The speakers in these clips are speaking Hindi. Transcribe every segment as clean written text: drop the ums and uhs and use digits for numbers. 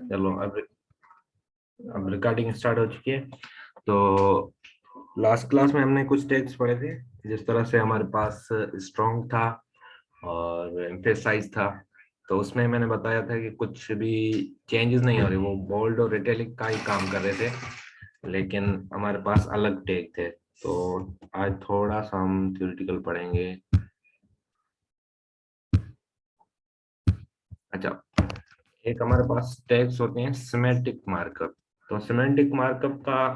चलो अब रिकॉर्डिंग स्टार्ट हो चुकी है। तो लास्ट क्लास में हमने कुछ टैग्स पढ़े थे, जिस तरह से हमारे पास स्ट्रॉन्ग था और एम्फेसाइज था। तो उसमें मैंने बताया था कि कुछ भी चेंजेस नहीं हो रहे, वो बोल्ड और इटैलिक का ही काम कर रहे थे, लेकिन हमारे पास अलग टैग थे। तो आज थोड़ा सा हम थ्योरेटिकल पढ़ेंगे। अच्छा, एक हमारे पास टैग्स होते हैं सिमेंटिक मार्कअप। तो सिमेंटिक मार्कअप का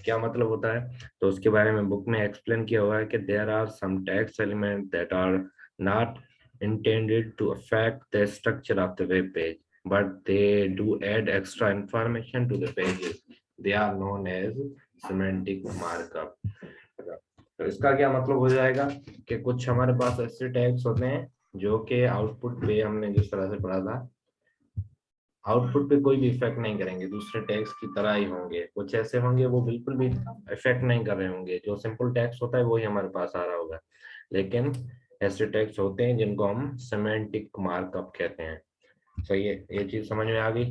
क्या मतलब होता है, तो उसके बारे में बुक में एक्सप्लेन किया हुआ है कि there are some text element that are not intended to affect the structure of the web page, but they do add extra information to the pages. They are known as semantic markup. तो इसका क्या मतलब हो जाएगा कि कुछ हमारे पास ऐसे टैग्स होते हैं जो कि आउटपुट पे हमने जिस तरह से पढ़ा था, आउटपुट पे कोई भी इफेक्ट नहीं करेंगे, दूसरे टैग्स की तरह ही होंगे। कुछ ऐसे होंगे वो बिल्कुल भी इफेक्ट नहीं कर रहे होंगे, जो सिंपल टैग्स होता है वही हमारे पास आ रहा होगा। लेकिन ऐसे टैग्स होते हैं जिनको हम सिमेंटिक मार्कअप कहते हैं। सही है, ये चीज समझ में आ गई।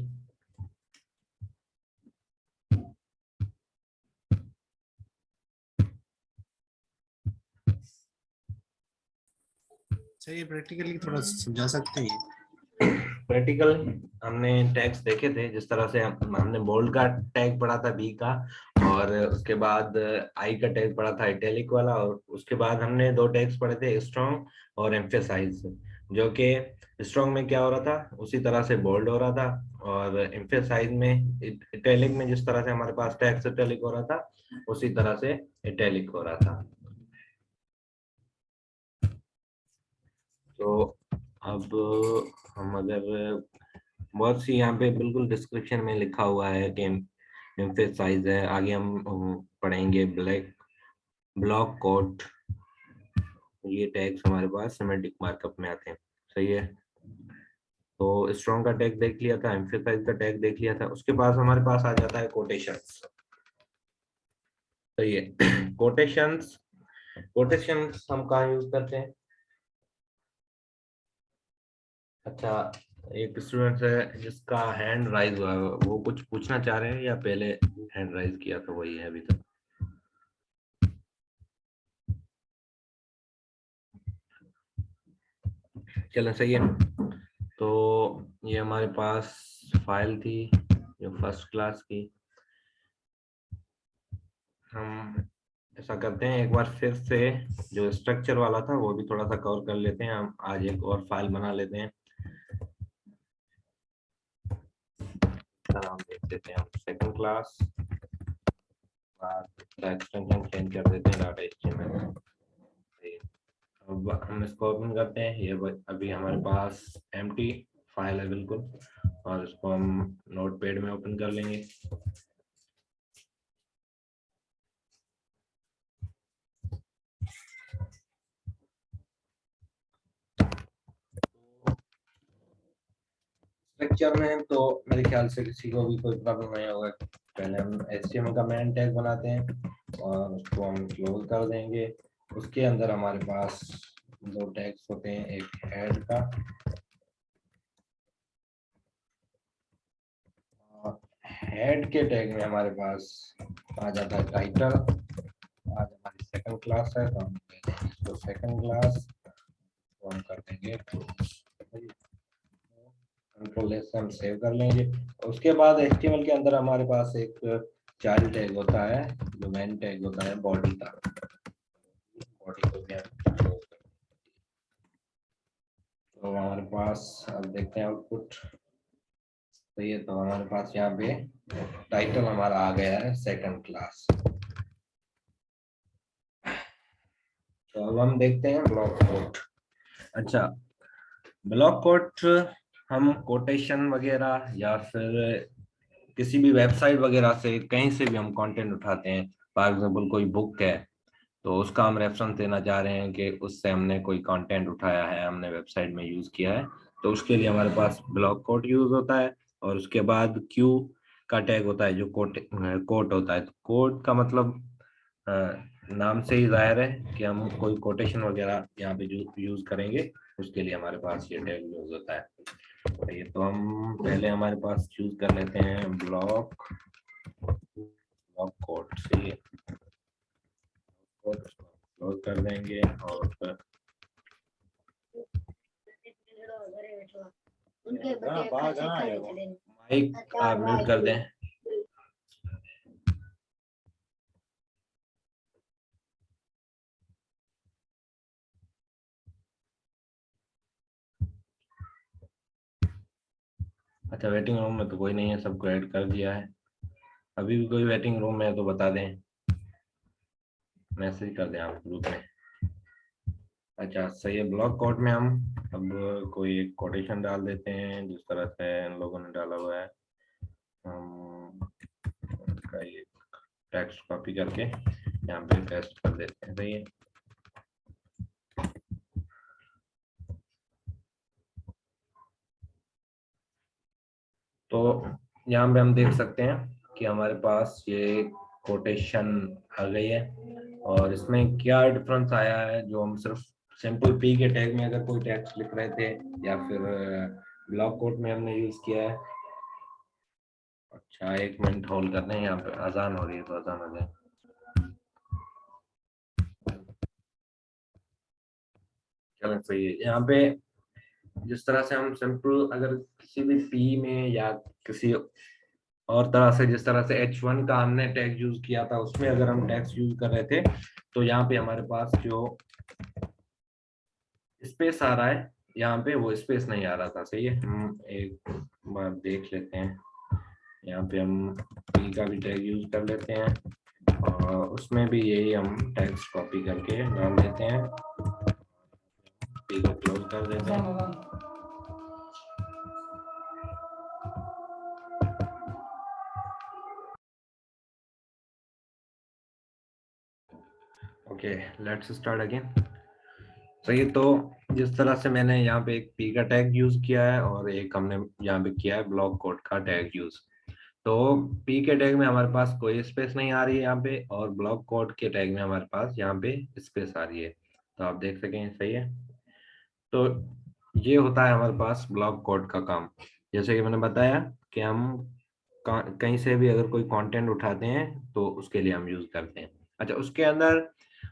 सही, प्रैक्टिकली थोड़ा समझा सकते हैं। प्रैक्टिकल हमने टैग्स देखे थे, जिस तरह से हमने बोल्ड का टैग पढ़ा था बी का, और उसके बाद आई का टैग पढ़ा था इटैलिक वाला, और उसके बाद हमने दो टैग्स पढ़े थे स्ट्रॉन्ग और एम्फेसाइज, जो कि स्ट्रॉन्ग में क्या हो रहा था उसी तरह से बोल्ड हो रहा था, और एम्फेसाइज में इटैलिक में जिस तरह से हमारे पास टैग्स इटैलिक हो रहा था उसी तरह से इटैलिक हो रहा था। तो अब हम अगर बहुत सी यहाँ पे बिल्कुल डिस्क्रिप्शन में लिखा हुआ है कि एम्फेसाइज है, आगे हम पढ़ेंगे ब्लॉक कोट। ये टैग्स हमारे पास सिमेंटिक मार्कअप में आते हैं। सही है, तो स्ट्रॉन्ग का टैग देख लिया था, एम्फेसाइज का टैग देख लिया था, उसके पास हमारे पास आ जाता है कोटेशंस। सही है, कोटेशंस कोटेशंस हम कहाँ यूज करते हैं। अच्छा, एक स्टूडेंट है जिसका हैंड राइज हुआ है, वो कुछ पूछना चाह रहे हैं या पहले हैंड राइज किया था वही है अभी तक। चलो सही है। तो ये हमारे पास फाइल थी जो फर्स्ट क्लास की। हम ऐसा करते हैं, एक बार फिर से जो स्ट्रक्चर वाला था वो भी थोड़ा सा कवर कर लेते हैं। हम आज एक और फाइल बना लेते हैं। नाम देख देते हैं हम सेकंड क्लास, एक्सटेंशन चेंज कर देते हैं डाटा एचटीएमएल। अब हम इसको ओपन करते हैं। ये अभी हमारे पास एम्प्टी फाइल है बिल्कुल, और इसको हम नोटपैड में ओपन कर लेंगे। स्ट्रक्चर में तो मेरे ख्याल से किसी को भी कोई प्रॉब्लम नहीं होगा। पहले हम HTML का मेन टैग बनाते हैं और उसको हम क्लोज कर देंगे। उसके अंदर हमारे पास दो टैग्स होते हैं, एक हेड का, हेड के टैग में हमारे पास आ जाता है टाइटल। आज हमारी सेकंड क्लास है तो हम देंगे इसको सेकंड क्लास, तो हम कर देंगे कंट्रोल एस से हम सेव कर लेंगे। उसके बाद HTML के अंदर हमारे पास एक चाइल्ड टैग होता है, जो मेन टैग होता है बॉडी का। बॉडी को भी हम close कर देंगे। तो हमारे पास अब देखते हैं आउटपुट। तो ये तो हमारे पास यहाँ पे टाइटल हमारा आ गया है सेकंड क्लास। तो अब हम देखते हैं ब्लॉक कोट। अच्छा, ब्लॉक कोट हम कोटेशन वगैरह या फिर किसी भी वेबसाइट वगैरह से कहीं से भी हम कंटेंट उठाते हैं। फॉर एग्जांपल कोई बुक है तो उसका हम रेफरेंस देना चाह रहे हैं कि उससे हमने कोई कंटेंट उठाया है, हमने वेबसाइट में यूज किया है, तो उसके लिए हमारे पास ब्लॉक कोट यूज होता है। और उसके बाद क्यू का टैग होता है जो कोट होता है। तो कोट का मतलब अ, नाम से ही जाहिर है कि हम कोई कोटेशन वगैरह यहाँ पे यूज करेंगे, उसके लिए हमारे पास ये टैग यूज होता है। ये तो हम पहले हमारे पास चूज कर लेते हैं ब्लॉक कोड से क्लोज कर देंगे और फिर माइक आप म्यूट कर दें। अच्छा, वेटिंग रूम में तो कोई नहीं है, सबको ऐड कर दिया है। अभी भी कोई वेटिंग रूम में है तो बता दें, मैसेज कर दें आप ग्रुप में। अच्छा सही है, ब्लॉक कोड में हम अब कोई एक कोटेशन डाल देते हैं जिस तरह से इन लोगों ने डाला हुआ है। हम इसका ये टेक्स्ट कॉपी करके यहाँ पे पेस्ट कर देते हैं। सही है, तो यहाँ पे हम देख सकते हैं कि हमारे पास ये कोटेशन आ गई है। और इसमें क्या डिफरेंस आया है, जो हम सिर्फ सिंपल पी के टैग में अगर कोई टेक्स्ट लिख रहे थे या फिर ब्लॉक कोड में हमने यूज किया है। अच्छा, 1 मिनट होल्ड करते हैं, यहाँ पे अजान हो रही है तो अजान हो जाए। चलो सही है, यहाँ पे जिस तरह से हम सिंपल अगर किसी भी पी में या किसी और तरह से, जिस तरह से H1 का हमने टैग यूज किया था उसमें अगर हम टैग्स यूज कर रहे थे तो यहाँ पे हमारे पास जो स्पेस आ रहा है यहाँ पे वो स्पेस नहीं आ रहा था। सही है, हम एक बार देख लेते हैं। यहाँ पे हम पी का भी टैग यूज कर लेते हैं और उसमें भी यही हम टैग्स कॉपी करके डाल देते हैं, पी को क्लोज कर देते हैं। Okay, let's start again. सही, तो जिस तरह से मैंने यहाँ पे एक पी का टैग यूज किया है और एक हमने यहाँ पे किया है ब्लॉक कोड का टैग यूज। तो पी के टैग में हमारे पास कोई स्पेस नहीं आ रही है यहाँ पे, और ब्लॉक कोड के टैग में हमारे पास यहाँ पे स्पेस आ रही है, तो आप देख सकें। सही है, तो ये होता है हमारे पास ब्लॉक कोड का काम। जैसे कि मैंने बताया कि हम कहीं से भी अगर कोई कंटेंट उठाते हैं तो उसके लिए हम यूज करते हैं। अच्छा, उसके अंदर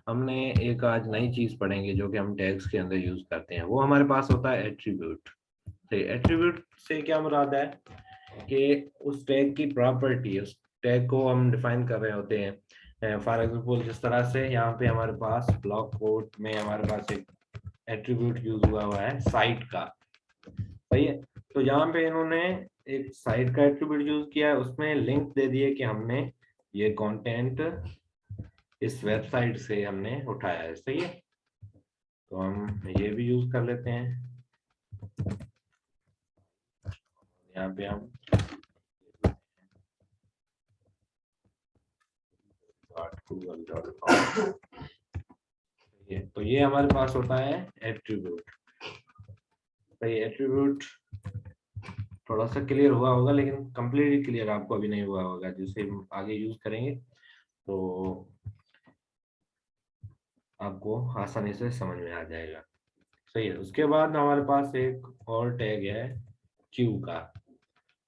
हमने एक आज नई चीज पढ़ेंगे जो कि हम टैग्स के अंदर यूज करते हैं, वो हमारे पास होता है एट्रीब्यूट। सही, एट्रीब्यूट से क्या मुराद है कि उस टैग की प्रॉपर्टी, उस टैग को हम डिफाइन कर रहे होते हैं। फॉर एग्जांपल जिस तरह से यहाँ पे हमारे पास ब्लॉक कोड में हमारे पास एक एट्रीब्यूट यूज हुआ है साइट का। सही है, तो यहाँ पे इन्होंने एक साइट का एट्रीब्यूट यूज किया है, उसमें लिंक दे दिए कि हमने ये कंटेंट इस वेबसाइट से हमने उठाया है। सही है, तो हम ये भी यूज कर लेते हैं। यहाँ पे हम google.com, तो ये हमारे पास होता है एट्रीब्यूट। सही, एट्रीब्यूट थोड़ा सा क्लियर हुआ होगा लेकिन कंप्लीटली क्लियर आपको अभी नहीं हुआ होगा, जिसे हम आगे यूज करेंगे तो आपको आसानी से समझ में आ जाएगा। सही है, उसके बाद हमारे पास एक और टैग है क्यू का।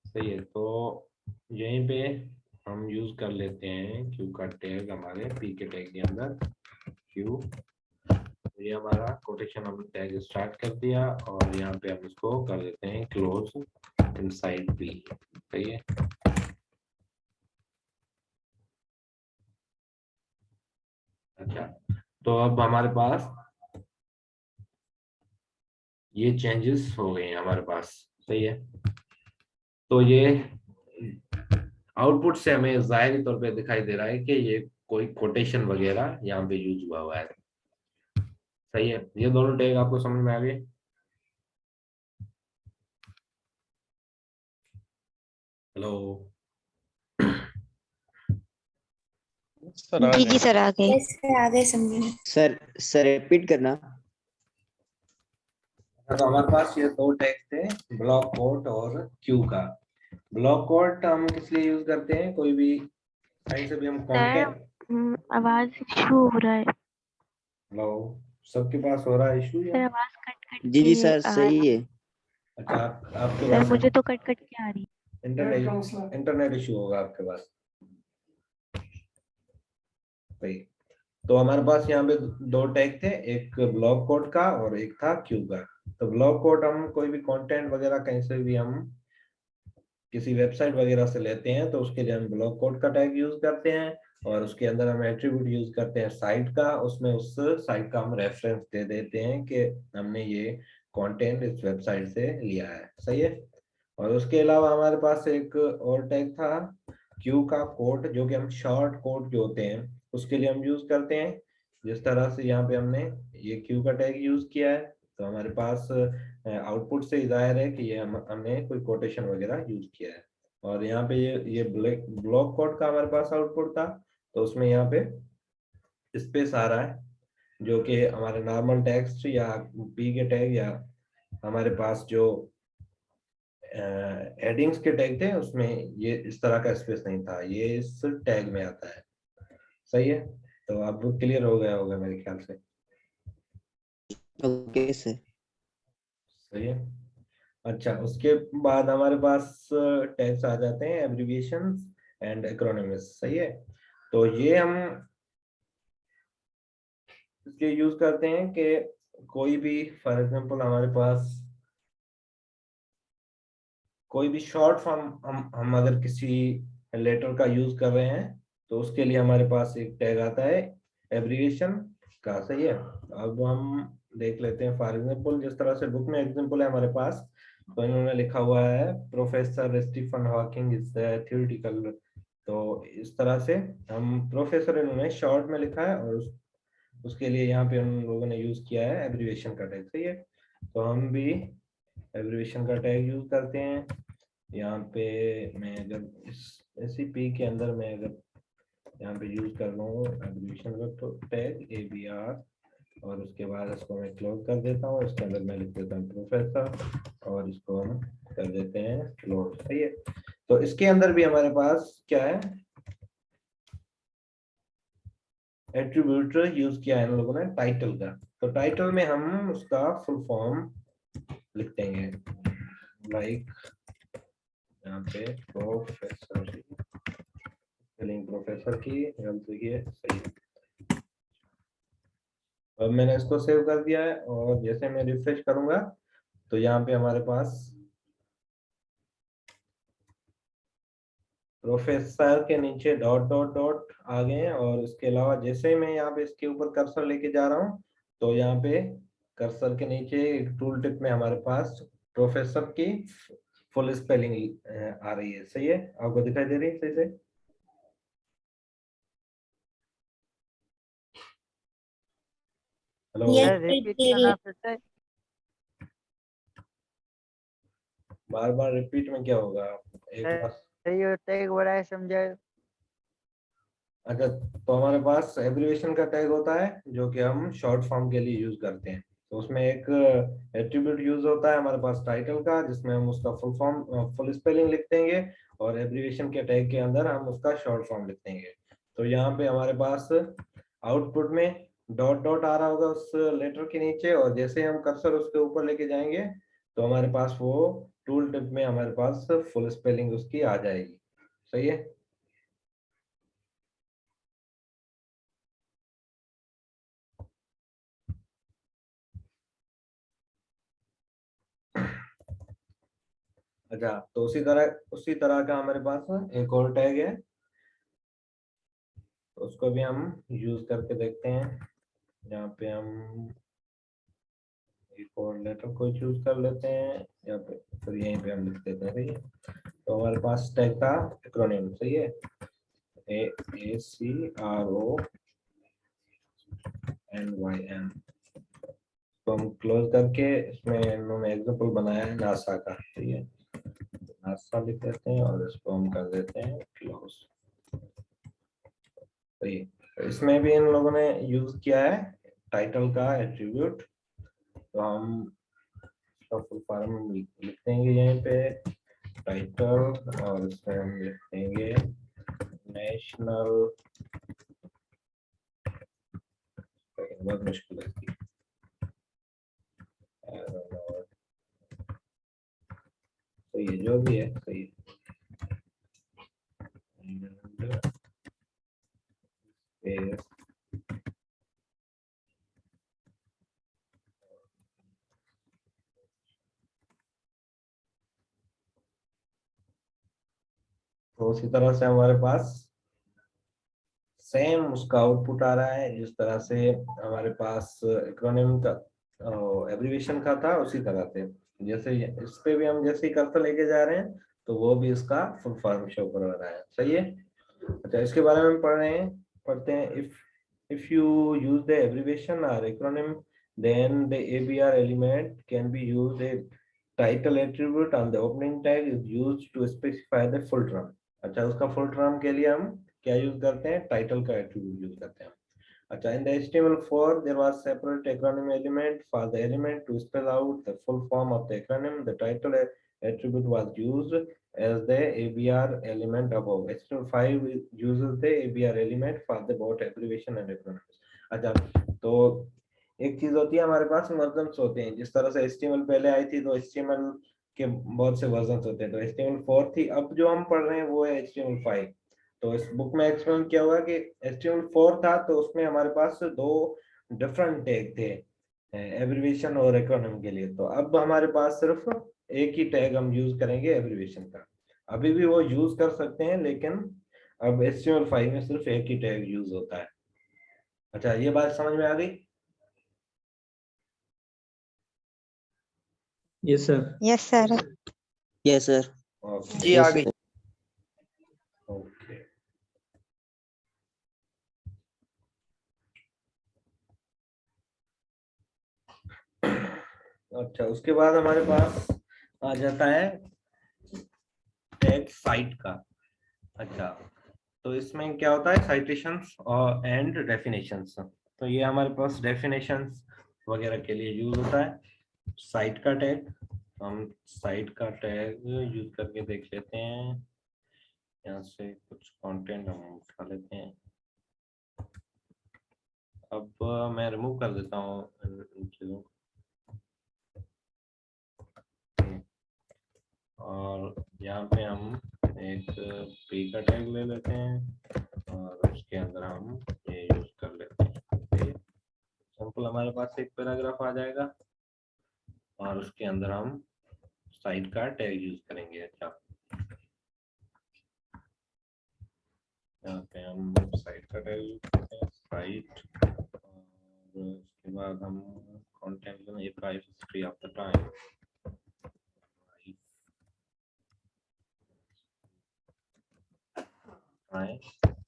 सही है, तो यहीं पे हम यूज कर लेते हैं क्यू का टैग हमारे पी के टैग के अंदर क्यू। ये हमारा कोटेशन हमने टैग स्टार्ट कर दिया और यहाँ पे हम इसको कर देते हैं क्लोज इनसाइड पी। सही है, अच्छा, तो अब हमारे पास ये चेंजेस हो गए हैं हमारे पास। सही है, तो ये आउटपुट से हमें जाहिर तौर पे दिखाई दे रहा है कि ये कोई कोटेशन वगैरह यहाँ पे यूज हुआ है। सही है, ये दोनों टैग आपको समझ में आ गए। हेलो, सर आ जी गए। जी सर आ गए। कैसे आगे समझे। सर रिपीट करना। तो हमारे पास ये दो टैग थे, ब्लॉक कोड और क्यू का। ब्लॉक कोड हम किस लिए यूज करते हैं, कोई भी कहीं से भी हम कंटेंट। आवाज इशू हो रहा है हेलो, सबके पास हो रहा है इशू या? सर, आवाज कट कट जी के सर आ सही है। अच्छा आपके सर पास मुझे तो कट कट के आ रही इंटरनेट इशू होगा आपके पास भाई। तो हमारे पास यहाँ पे दो टैग थे, एक ब्लॉक कोड का और एक था क्यू का। तो ब्लॉक कोड हम कोई भी कंटेंट वगैरह कहीं से भी हम किसी वेबसाइट वगैरह से लेते हैं तो उसके लिए हम ब्लॉक कोड का टैग यूज करते हैं, और उसके अंदर हम एट्रीब्यूट यूज करते हैं साइट का, उसमें उस साइट का हम रेफरेंस दे देते हैं कि हमने ये कंटेंट इस वेबसाइट से लिया है। सही है। और उसके अलावा हमारे पास एक और टैग था क्यू का कोड, जो कि हम शॉर्ट कोड जो होते हैं उसके लिए हम यूज करते हैं। जिस तरह से यहाँ पे हमने ये क्यू का टैग यूज किया है, तो हमारे पास आउटपुट से जाहिर है कि ये हमने कोई कोटेशन वगैरह यूज किया है। और यहाँ पे ये ब्लॉक कोड का हमारे पास आउटपुट था, तो उसमें यहाँ पे स्पेस आ रहा है, जो कि हमारे नॉर्मल टेक्स्ट या पी के टैग या हमारे पास जो हेडिंग्स के टैग थे उसमें ये इस तरह का स्पेस नहीं था, ये इस टैग में आता है। सही है। तो अब क्लियर हो गया होगा मेरे ख्याल से। Okay sir. सही है। अच्छा उसके बाद हमारे पास टैग्स आ जाते हैं एब्रिविएशंस एंड एक्रोनिम्स। सही है। तो ये हम इसलिए यूज करते हैं कि कोई भी फॉर एग्जांपल हमारे पास कोई भी शॉर्ट फॉर्म हम अगर किसी लेटर का यूज कर रहे हैं तो उसके लिए हमारे पास एक टैग आता है एब्रिविएशन का। सही है। अब हम देख लेते हैं फॉर एग्जांपल, जिस तरह से बुक में एग्जांपल है हमारे पास, तो इन्होंने लिखा हुआ है professor Stephen Hawking is theoretical. तो इस तरह से हम प्रोफेसर इन्होंने शॉर्ट में लिखा है, और उसके लिए यहाँ पे उन लोगों ने यूज किया है एब्रिविएशन का टैग। सही है। तो हम भी एब्रिविएशन का टैग यूज करते हैं। यहाँ पे मैं अगर इस एससीपी के अंदर मैं अगर यहाँ पे यूज कर रहा हूँ एब्रिविएशन का तो टैग ABR, और उसके बाद इसको मैं क्लोज कर देता हूँ। इसके अंदर मैं लिख देता हूँ प्रोफेसर, और इसको हम कर देते हैं क्लोज। सही है। तो इसके अंदर भी हमारे पास क्या है, एट्रीब्यूट यूज किया है इन लोगों ने टाइटल का। तो टाइटल में हम उसका फुल फॉर्म लिख देंगे, लाइक यहाँ पे प्रोफेसर, स्पेलिंग प्रोफेसर की गलती की है। सही है। अब मैंने इसको सेव कर दिया है, और जैसे मैं रिफ्रेश करूंगा तो यहाँ पे हमारे पास प्रोफेसर के नीचे डॉट डॉट डॉट आ गए हैं। और इसके अलावा जैसे ही मैं यहाँ पे इसके ऊपर कर्सर लेके जा रहा हूँ तो यहाँ पे कर्सर के नीचे एक टूल टिप में हमारे पास प्रोफेसर की फुल स्पेलिंग आ रही है। सही है। आपको दिखाई दे रही है सही से? हेलो। सर रिपीट करना फिर से। बार बार रिपीट में क्या होगा, एक बार। सर ये टैग बड़ा समझाए। अच्छा तो हमारे पास एब्रिविएशन का टैग होता है जो कि हम शॉर्ट फॉर्म के लिए यूज करते हैं। तो उसमें एक एट्रीब्यूट यूज होता है हमारे पास टाइटल का, जिसमें हम उसका फुल फॉर्म फुल स्पेलिंग लिख देंगे, और एब्रिविएशन के टैग के अंदर हम उसका शॉर्ट फॉर्म लिख देंगे। तो यहाँ पे हमारे पास आउटपुट में डॉट डॉट आ रहा होगा उस लेटर के नीचे, और जैसे हम कर्सर उसके ऊपर लेके जाएंगे तो हमारे पास वो टूल टिप में हमारे पास फुल स्पेलिंग उसकी आ जाएगी। सही है। अच्छा तो उसी तरह का हमारे पास एक और टैग है, तो उसको भी हम यूज करके देखते हैं। यहाँ पे हम एक और लेटर को चूज कर लेते हैं यहाँ पे, फिर यहीं पे हम लिख देते हैं। सही है। तो हमारे पास टैग का एक्रोनिम। सही है। AACRONYM। तो हम क्लोज करके इसमें इन्होंने एग्जांपल बनाया है नासा का। ठीक है। नासा लिख देते हैं और इसको हम कर देते हैं क्लोज। सही है। इसमें भी इन लोगों ने यूज किया है टाइटल का एट्रीब्यूट। तो हम इसका फुल फॉर्म लिख देंगे यहीं पे टाइटल, और इसमें हम लिख देंगे नेशनल, बहुत मुश्किल है सही है, जो भी है सही है। Space तो उसी तरह से हमारे पास सेम उसका आउटपुट आ रहा है, जिस तरह से हमारे पास एक्रोनिम का एब्रिविएशन का था उसी तरह से। जैसे इस पे भी हम जैसे ही कर्सर लेके जा रहे हैं तो वो भी इसका फुल फॉर्म शो कर रहा है। सही है। अच्छा, इसके बारे में पढ़ते हैं। If you use the abbreviation और acronym then the ABR element can be used. A title attribute on the opening tag is used to specify the full term. अच्छा, उसका फुल टर्म के लिए हम क्या यूज करते हैं? टाइटल का एट्रीब्यूट यूज करते हैं। अच्छा, in the HTML4 there was separate acronym element for the element to spell out the full form of the acronym. The title attribute was used as the ABR element above. HTML5 uses the ABR element for the both abbreviation and acronyms. अच्छा, तो एक चीज होती है हमारे पास वर्जन्स होते हैं। जिस तरह से HTML पहले आई थी तो HTML के बहुत से वर्जन्स होते हैं, तो HTML4 थी। अब जो हम पढ़ रहे हैं वो है HTML5। तो इस बुक में एक्सप्लेन किया हुआ कि HTML4 था तो उसमें हमारे पास दो डिफरेंट टैग थे एब्रिविएशन और एक्रोनिम के लिए। तो अब हमारे पास सिर्फ एक ही टैग हम यूज करेंगे एब्रिविएशन का। अभी भी वो यूज कर सकते हैं लेकिन अब HTML5 में सिर्फ एक ही टैग यूज होता है। अच्छा, ये बात समझ में आ गई? Yes sir. Yes sir. Yes sir. Okay जी आ गई। ओके। अच्छा, उसके बाद हमारे पास आ जाता है टैग साइट का। अच्छा, तो इसमें क्या होता है? साइटेशंस और एंड डेफिनेशंस। तो ये हमारे पास डेफिनेशंस वगैरह के लिए यूज होता है साइट का टैग। हम साइट का टैग यूज करके देख लेते हैं। यहाँ से कुछ कंटेंट हम उठा लेते हैं। अब मैं रिमूव कर देता हूँ इन चीजों और यहाँ पे हम एक पी का टैग ले लेते हैं और उसके अंदर हम ये यूज कर लेते हैं। सिंपल हमारे पास एक पैराग्राफ आ जाएगा और उसके अंदर हम साइट का टैग यूज करेंगे। अच्छा, यहाँ पे हम साइट का टैग यूज करते हैं, साइट, और उसके बाद हम कंटेंट में price history of the time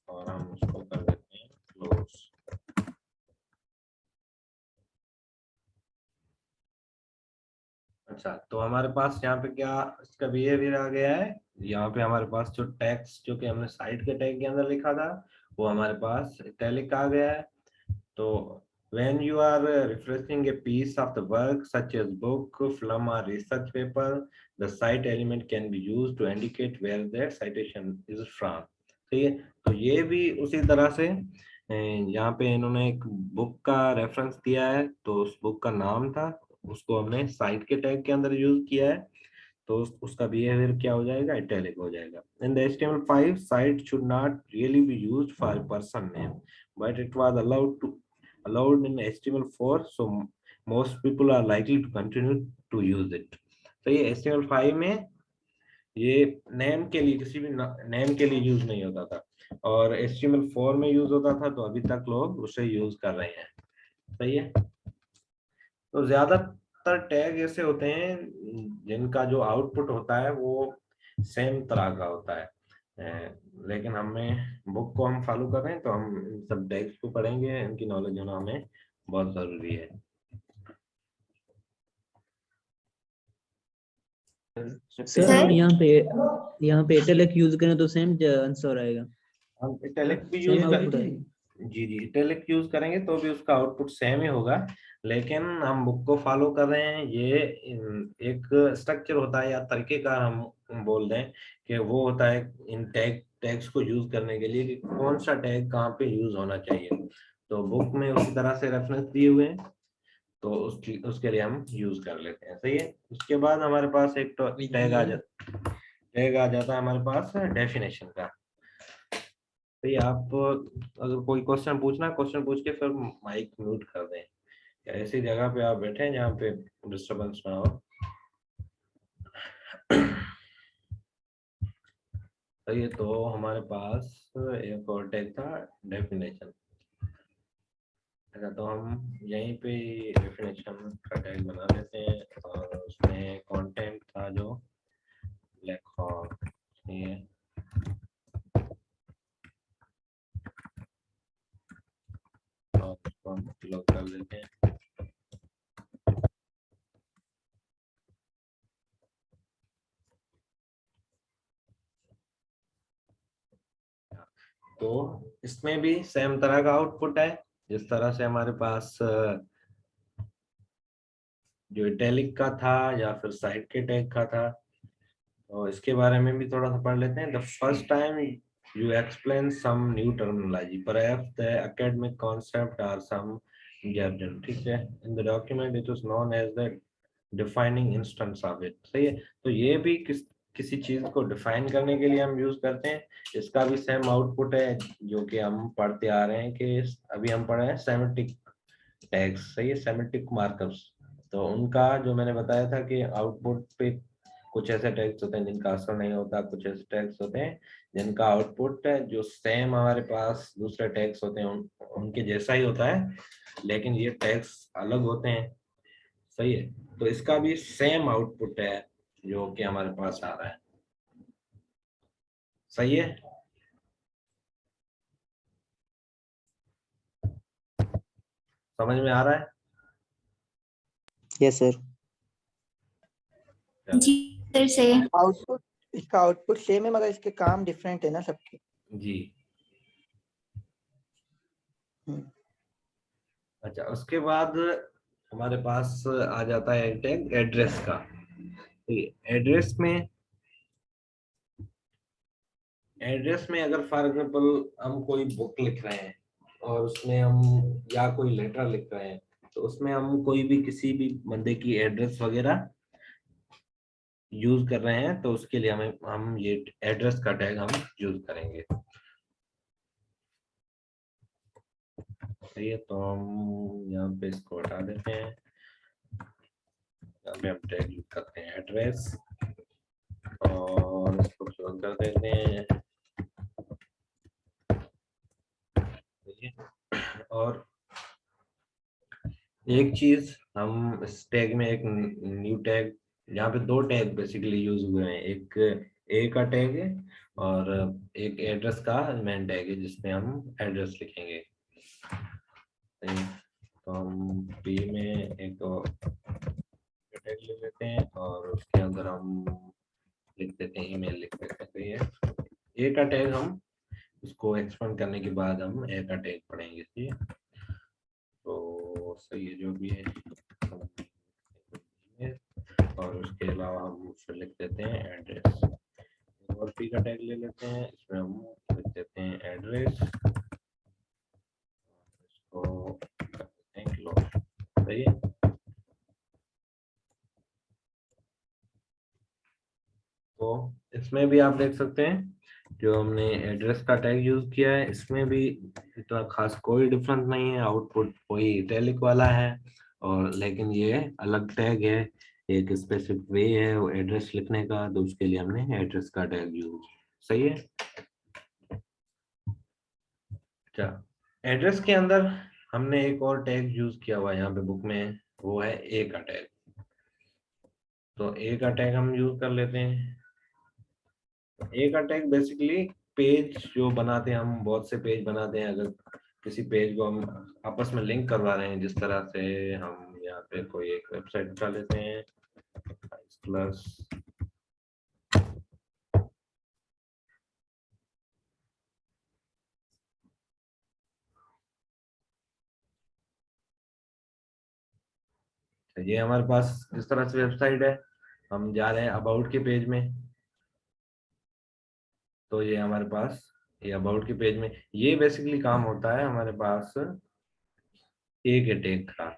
और हम उसको कर देते हैं क्लोज। अच्छा, तो हमारे पास यहाँ पे क्या इसका बिहेवियर आ गया है? यहाँ पे हमारे पास जो टेक्स्ट जो कि हमने साइट के टैग के अंदर लिखा था वो हमारे पास इटैलिक आ गया है। तो when you are refreshing a piece of the work such as book, film or research paper, the cite element can be used to indicate where that citation is from. ठीक है, तो ये भी उसी तरह से यहाँ पे इन्होंने एक बुक का रेफरेंस दिया है तो उस बुक का नाम था, उसको हमने साइट के टैग के अंदर यूज किया है तो उसका बिहेवियर क्या हो जाएगा? इटैलिक हो जाएगा। In the HTML5, site should not really be used for a person name, but it was allowed in HTML4, so most people are likely to continue to use it. तो ये HTML5 में ये नेम के लिए किसी भी नेम के लिए यूज नहीं होता था और HTML4 में यूज होता था, तो अभी तक लोग उसे यूज कर रहे हैं। सही है। तो ज्यादातर टैग ऐसे होते हैं जिनका जो आउटपुट होता है वो सेम तरह का होता है, लेकिन हमें बुक को हम फॉलो कर रहे हैं तो हम इन सब टैग्स को पढ़ेंगे, इनकी नॉलेज होना हमें बहुत जरूरी है। सर यहाँ पे इटैलिक यूज करें तो सेम आंसर आएगा। हम इटैलिक भी यूज करेंगे। जी जी, इटैलिक यूज करेंगे तो भी उसका आउटपुट सेम ही होगा, लेकिन हम बुक को फॉलो कर रहे हैं। ये एक स्ट्रक्चर होता है या तरीकेकार हम बोल दें कि वो होता है इन टैग्स को यूज करने के लिए कि कौन सा टैग कहाँ पे यूज होना चाहिए। तो बुक में उसी तरह से रेफरेंस दिए हुए हैं, तो उसके लिए हम यूज कर लेते हैं। सही है। उसके बाद हमारे पास एक तो टैग आ जाता है हमारे पास डेफिनेशन का। तो ये आप अगर कोई क्वेश्चन पूछना, क्वेश्चन पूछ के फिर माइक म्यूट कर दें, या ऐसी जगह पे आप बैठे जहाँ पे डिस्टरबेंस ना हो। तो ये तो हमारे पास एक और टैग था डेफिनेशन। अच्छा, तो हम यहीं पे डेफिनेशन का टैग बना लेते हैं और उसमें कंटेंट था जो ब्लैक ये और उसको हम लॉक कर देते हैं। तो इसमें भी सेम तरह का आउटपुट है, जिस तरह से हमारे पास जो इटैलिक का था या फिर साइड के टैग का था। तो इसके बारे में भी थोड़ा सा पढ़ लेते हैं। The first time you explain some new terminology, perhaps the academic concept are some jargon, ठीक है, in the document it is known as the defining instance of it. सही है। तो ये भी किसी चीज को डिफाइन करने के लिए हम यूज करते हैं। इसका भी सेम आउटपुट है जो कि हम पढ़ते आ रहे हैं कि अभी हम पढ़ रहे हैं सेमेटिक टैग्स। सही है, सेमेटिक मार्कर्स। तो उनका जो मैंने बताया था कि आउटपुट पे कुछ ऐसे टैग्स होते हैं जिनका असर नहीं होता, कुछ ऐसे टैग्स होते हैं जिनका आउटपुट जो सेम हमारे पास दूसरे टैग्स होते हैं उनके जैसा ही होता है, लेकिन ये टैग्स अलग होते हैं। सही है। तो इसका भी सेम आउटपुट है जो कि हमारे पास आ रहा है। सही है। समझ में आ रहा है? Yes sir. जी सर से आउटपुट, इसका आउटपुट सेम है मगर इसके काम डिफरेंट है ना सबके। जी। अच्छा, उसके बाद हमारे पास आ जाता है टैग एड्रेस का। एड्रेस में अगर फॉर एग्जांपल हम कोई बुक लिख रहे हैं और उसमें हम या कोई लेटर लिख रहे हैं, तो उसमें हम कोई भी किसी भी बंदे की एड्रेस वगैरह यूज कर रहे हैं, तो उसके लिए हम ये एड्रेस का टैग हम यूज करेंगे। सही है। तो हम यहाँ पे इसको हटा देते हैं, यहाँ पे हम टैग यूज करते हैं एड्रेस और इसको क्लोज कर देते हैं। और एक चीज हम इस टैग में, एक न्यू टैग, यहाँ पे दो टैग बेसिकली यूज हुए हैं, एक ए का टैग है और एक एड्रेस का मेन टैग है जिसमें हम एड्रेस लिखेंगे। तो हम पी में एक टैग ले लेते हैं और उसके अंदर हम लिख देते हैं ईमेल, लिख देते हैं। तो ये ए का टैग हम उसको एक्सपेंड करने के बाद हम ए का टैग पढ़ेंगे। ठीक है। तो सही है, जो भी है और उसके अलावा हम उसमें लिख देते हैं एड्रेस और पी का टैग ले लेते हैं, इसमें हम लिख देते हैं एड्रेस, इसको कर देते हैं क्लोज। सही है। तो इसमें भी आप देख सकते हैं जो हमने एड्रेस का टैग यूज किया है, इसमें भी इतना खास कोई डिफरेंस नहीं है, आउटपुट वही इटैलिक वाला है और लेकिन ये अलग टैग है, एक स्पेसिफिक वे है वो एड्रेस लिखने का, तो उसके लिए हमने एड्रेस का टैग यूज। सही है। अच्छा, एड्रेस के अंदर हमने एक और टैग यूज किया हुआ है यहाँ पे बुक में, वो है ए का टैग। तो ए का टैग हम यूज कर लेते हैं। ए का टैग बेसिकली पेज जो बनाते हैं, हम बहुत से पेज बनाते हैं, अगर किसी पेज को हम आपस में लिंक करवा रहे हैं, जिस तरह से हम यहाँ पे कोई एक वेबसाइट उठा लेते हैं प्लस, ये हमारे पास जिस तरह से वेबसाइट है, हम जा रहे हैं अबाउट के पेज में, तो ये हमारे पास ये अबाउट के पेज में ये बेसिकली काम होता है हमारे पास ए के टैग का।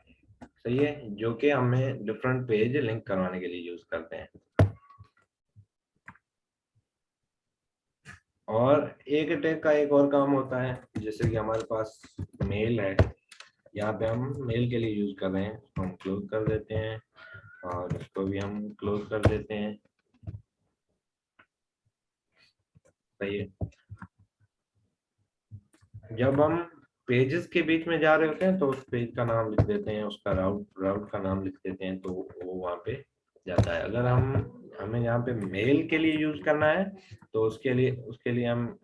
सही है, जो कि हमें डिफरेंट पेज लिंक करवाने के लिए यूज करते हैं। और एक टैग का एक और काम होता है, जैसे कि हमारे पास मेल है, यहाँ पे हम मेल के लिए यूज कर रहे हैं, हम क्लोज कर देते हैं और इसको भी हम क्लोज कर देते हैं। सही है। जब हम पेजेस के बीच में जा रहे होते हैं तो उस पेज का नाम लिख देते हैं, उसका राउट का नाम लिख देते हैं, तो वो वहाँ पे जाता है। अगर हमें यहाँ पे मेल के लिए यूज करना है तो उसके लिए हम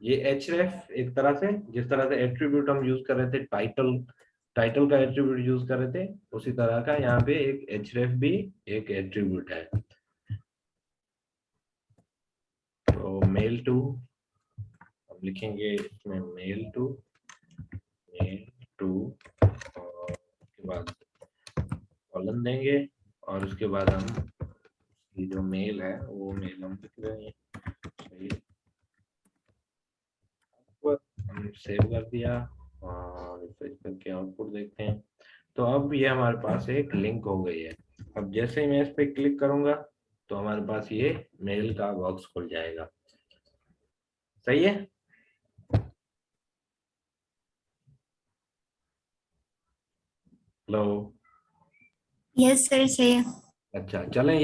ये href एक तरह से, जिस तरह से एट्रीब्यूट हम यूज कर रहे थे, टाइटल का एट्रीब्यूट यूज कर रहे थे, उसी तरह का यहाँ पे एक href भी एक एट्रीब्यूट है। तो मेल टू हम लिखेंगे इसमें मेल टू और उसके बाद कॉलन देंगे और उसके बाद हम ये जो मेल है वो मेल हम लिख रहे हैं। सही, हम सेव कर दिया और रिफ्रेश करके आउटपुट देखते हैं। तो अब ये हमारे पास एक लिंक हो गई है। अब जैसे ही मैं इस पे क्लिक करूंगा तो हमारे पास ये मेल का बॉक्स खुल जाएगा। सही है। हेलो। यस सर सही है। अच्छा चलें,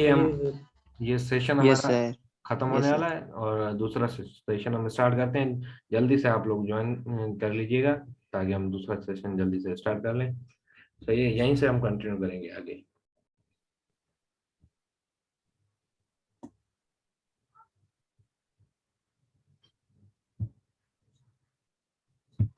ये सेशन यस हमारा सर। खत्म होने Yes, वाला है और दूसरा सेशन हम स्टार्ट करते हैं। जल्दी से आप लोग ज्वाइन कर लीजिएगा ताकि हम दूसरा सेशन जल्दी से स्टार्ट कर लें। सही है, यहीं से हम कंटिन्यू करेंगे आगे।